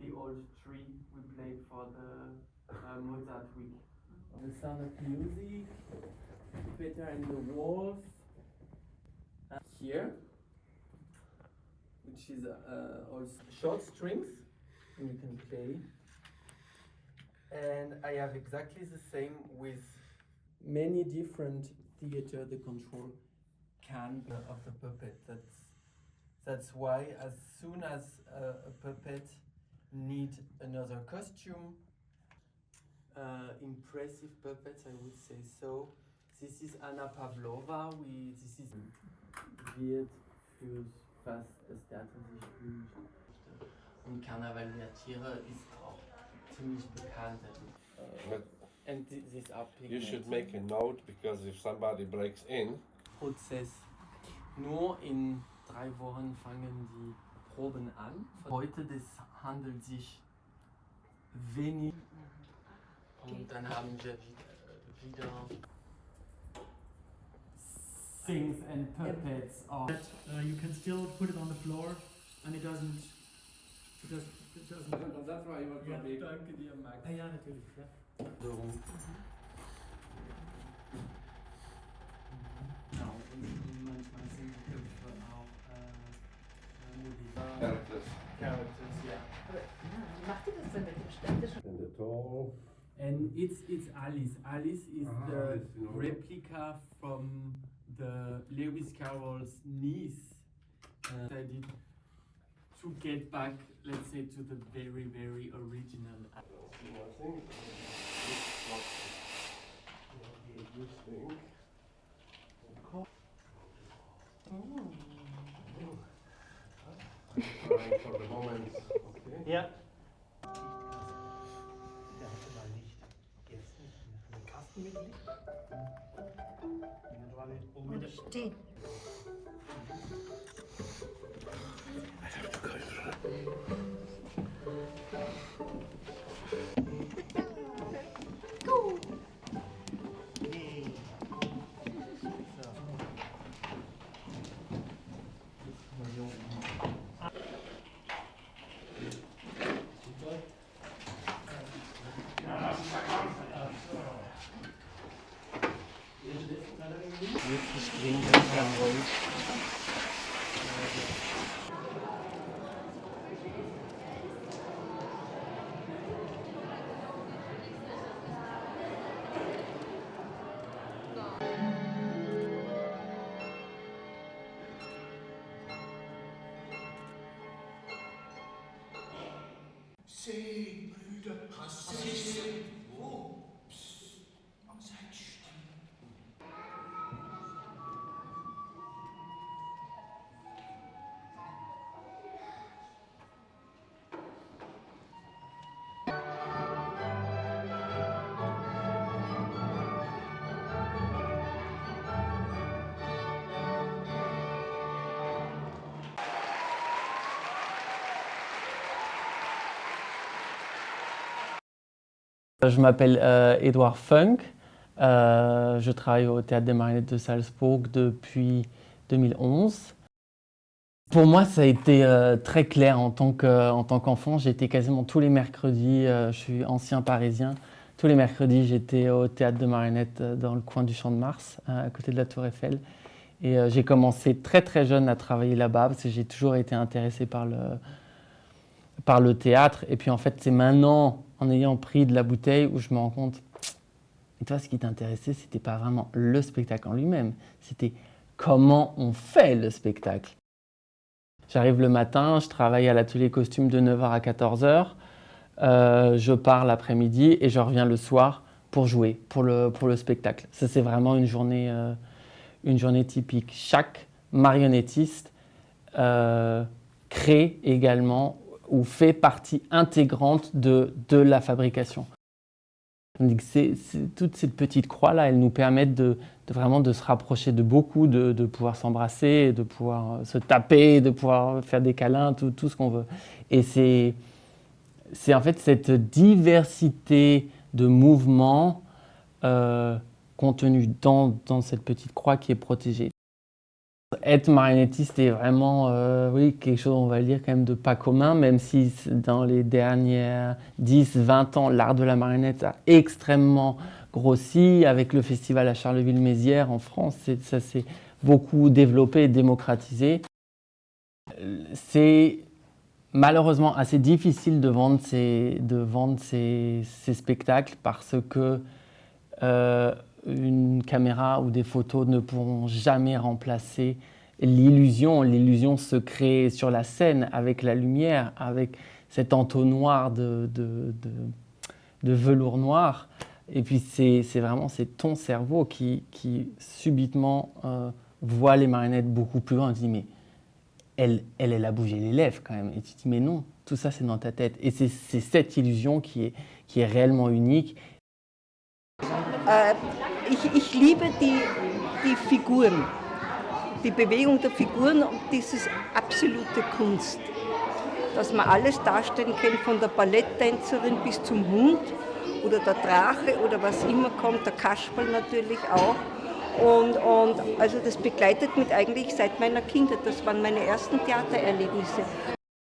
the old tree we played for the Mozart week. The Sound of Music, Peter and the Wolf. Here, which is also short strings, and you can play. And I have exactly the same with many different theater. The control can of the puppet. That's why as soon as a puppet need another costume, impressive puppets, I would say so. This is Anna Pavlova. This is wird für fast das Theater sich wünscht. Und Karneval der Tiere ist auch ziemlich bekannt. And these are pigments. You should make a note because if somebody breaks in. Prozess. Nur in 3 Wochen fangen die Proben an. Heute das handelt sich wenig. Und dann haben wir wieder things and puppets. You can still put it on the floor and it doesn't. That's why you want to be. Danke dir, Max. Ja, natürlich. Ja. Genau, und manchmal sind die Köpfe auch Characters, ja. Aber macht ihr das denn mit dem städtischen? And the tall. And it's Alice. Alice is the Alice, you know. replica from the Lewis Carroll's niece. I did to get back, let's say, to the very, very original. I think it's not a good thing. For the moment, okay. Ja. Der hatte mal nicht jetzt nicht einen Kasten mitgelegt. Das war nicht oben mit Stehen. Wirklich dringend Carroll. Seht, Brüder, Rassisten. Oh, psst, seid still. Je m'appelle Edouard Funk, je travaille au Théâtre des Marionnettes de Salzbourg depuis 2011. Pour moi, ça a été très clair en tant qu'enfant. J'étais quasiment tous les mercredis, je suis ancien parisien, tous les mercredis j'étais au Théâtre de Marionnettes dans le coin du Champ de Mars, à côté de la Tour Eiffel. Et j'ai commencé très très jeune à travailler là-bas parce que j'ai toujours été intéressé par le théâtre. Et puis en fait, c'est maintenant, en ayant pris de la bouteille, où je me rends compte, et toi, ce qui t'intéressait, c'était pas vraiment le spectacle en lui-même, c'était comment on fait le spectacle. J'arrive le matin, je travaille à l'atelier costume de 9h à 14h, je pars l'après-midi et je reviens le soir pour jouer, pour le spectacle. Ça, c'est vraiment une journée typique. Chaque marionnettiste crée également ou fait partie intégrante de la fabrication. Toutes ces petites croix-là, elles nous permettent de vraiment de se rapprocher de beaucoup, de pouvoir s'embrasser, de pouvoir se taper, de pouvoir faire des câlins, tout ce qu'on veut. Et c'est en fait cette diversité de mouvements contenus dans cette petite croix qui est protégée. Être marionnettiste est vraiment oui, quelque chose, on va dire, quand même de pas commun, même si dans les dernières 10-20 ans, l'art de la marionnette a extrêmement grossi. Avec le festival à Charleville-Mézières en France, ça s'est beaucoup développé et démocratisé. C'est malheureusement assez difficile de vendre ces spectacles parce que une caméra ou des photos ne pourront jamais remplacer l'illusion. L'illusion se crée sur la scène avec la lumière, avec cet entonnoir de velours noir. Et puis c'est ton cerveau qui subitement voit les marionnettes beaucoup plus loin. Tu dis mais elle a bougé les lèvres quand même. Et tu te dis mais non, tout ça c'est dans ta tête. Et c'est cette illusion qui est réellement unique. Ich liebe die Figuren, die Bewegung der Figuren und das ist absolute Kunst. Dass man alles darstellen kann, von der Balletttänzerin bis zum Hund oder der Drache oder was immer kommt, der Kasperl natürlich auch. Und also das begleitet mich eigentlich seit meiner Kindheit. Das waren meine ersten Theatererlebnisse.